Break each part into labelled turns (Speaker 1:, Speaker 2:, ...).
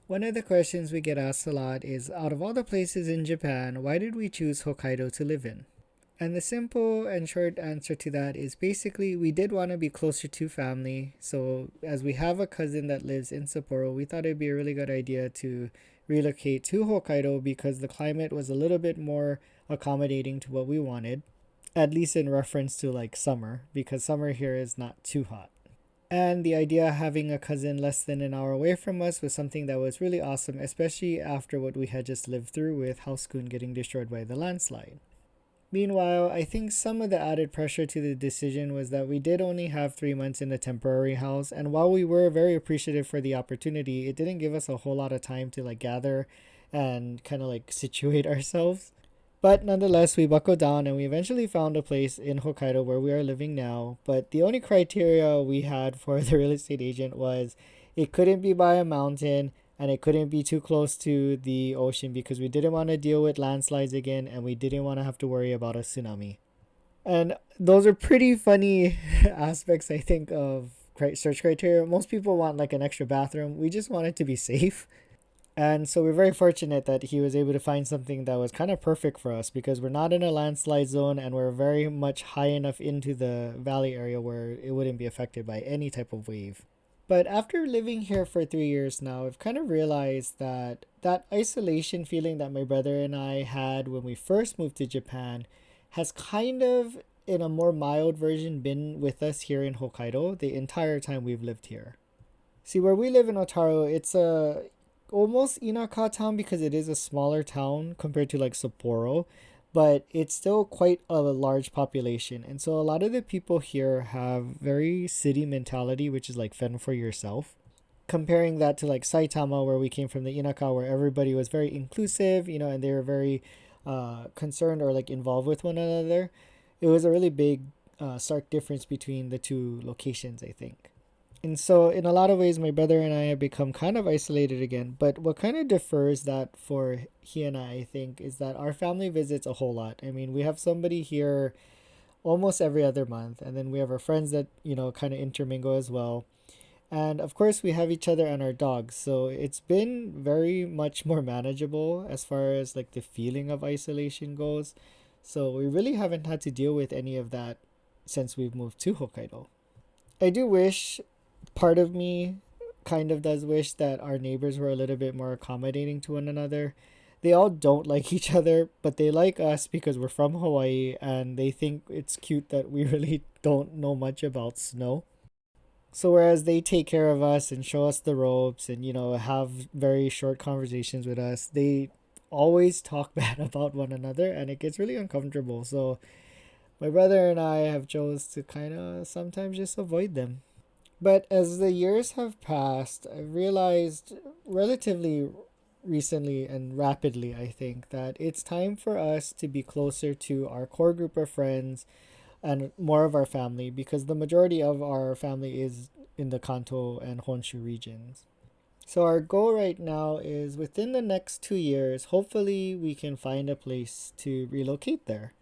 Speaker 1: One of the questions we get asked a lot is, out of all the places in Japan, why did we choose Hokkaido to live in? And the simple and short answer to that is basically we did want to be closer to family. So, as we have a cousin that lives in Sapporo, we thought it'd be a really good idea to relocate to Hokkaido because the climate was a little bit more accommodating to what we wanted, at least in reference to like summer, because summer here is not too hot. And the idea of having a cousin less than an hour away from us was something that was really awesome, especially after what we had just lived through with Hauskun getting destroyed by the landslide. Meanwhile, I think some of the added pressure to the decision was that we did only have 3 months in a temporary house, and while we were very appreciative for the opportunity, it didn't give us a whole lot of time to like gather and kind of like situate ourselves. But nonetheless, we buckled down and we eventually found a place in Hokkaido where we are living now. But the only criteria we had for the real estate agent was it couldn't be by a mountain and it couldn't be too close to the ocean because we didn't want to deal with landslides again and we didn't want to have to worry about a tsunami. And those are pretty funny aspects, I think, of search criteria. Most people want like an extra bathroom. We just want it to be safe. And so we're very fortunate that he was able to find something that was kind of perfect for us because we're not in a landslide zone and we're very much high enough into the valley area where it wouldn't be affected by any type of wave. But after living here for 3 years now, I've kind of realized that that isolation feeling that my brother and I had when we first moved to Japan has kind of, in a more mild version, been with us here in Hokkaido the entire time we've lived here. See, where we live in Otaru, it's a almost Inaka town because it is a smaller town compared to like Sapporo, but it's still quite a large population. And so a lot of the people here have very city mentality, which is like fend for yourself. Comparing that to like Saitama, where we came from, the Inaka, where everybody was very inclusive, and they were very concerned or like involved with one another. It was a really big, stark difference between the two locations, I think. And so, in a lot of ways, my brother and I have become kind of isolated again. But what kind of differs that for he and I think, is that our family visits a whole lot. I mean, we have somebody here almost every other month, and then we have our friends that, kind of intermingle as well. And of course, we have each other and our dogs. So, it's been very much more manageable as far as like the feeling of isolation goes. So, we really haven't had to deal with any of that since we've moved to Hokkaido. I do wish, part of me kind of does wish that our neighbors were a little bit more accommodating to one another. They all don't like each other, but they like us because we're from Hawaii and they think it's cute that we really don't know much about snow. So whereas they take care of us and show us the ropes and have very short conversations with us, they always talk bad about one another and it gets really uncomfortable. So my brother and I have chose to kind of sometimes just avoid them. But as the years have passed, I've realized relatively recently and rapidly, I think, that it's time for us to be closer to our core group of friends and more of our family because the majority of our family is in the Kanto and Honshu regions. So our goal right now is within the next 2 years, hopefully we can find a place to relocate there.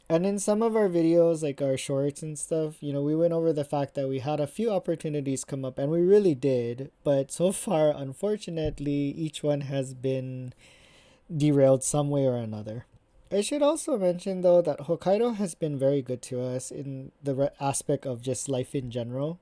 Speaker 1: And in some of our videos, like our shorts and stuff, we went over the fact that we had a few opportunities come up, and we really did. But so far, unfortunately, each one has been derailed some way or another. I should also mention, though, that Hokkaido has been very good to us in the aspect of just life in general.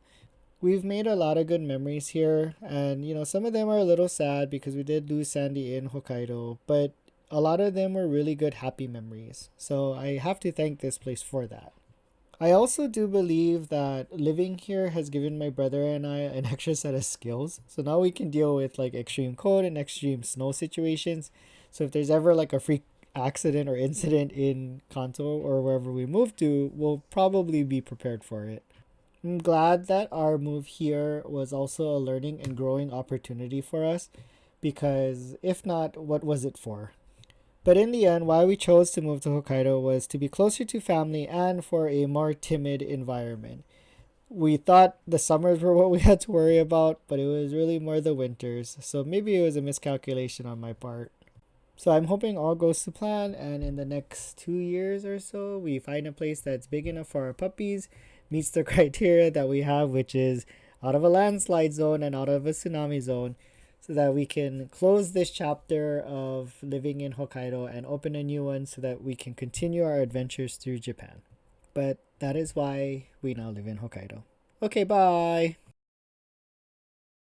Speaker 1: We've made a lot of good memories here, and some of them are a little sad because we did lose Sandy in Hokkaido, but a lot of them were really good, happy memories. So I have to thank this place for that. I also do believe that living here has given my brother and I an extra set of skills. So now we can deal with like extreme cold and extreme snow situations. So if there's ever like a freak accident or incident in Kanto or wherever we move to, we'll probably be prepared for it. I'm glad that our move here was also a learning and growing opportunity for us because if not, what was it for? But in the end, why we chose to move to Hokkaido was to be closer to family and for a more timid environment. We thought the summers were what we had to worry about, but it was really more the winters. So maybe it was a miscalculation on my part. So I'm hoping all goes to plan, and in the next 2 years or so, we find a place that's big enough for our puppies, meets the criteria that we have, which is out of a landslide zone and out of a tsunami zone. so that we can close this chapter of living in Hokkaido and open a new one so that we can continue our adventures through Japan. But that is why we now live in Hokkaido. Okay, bye!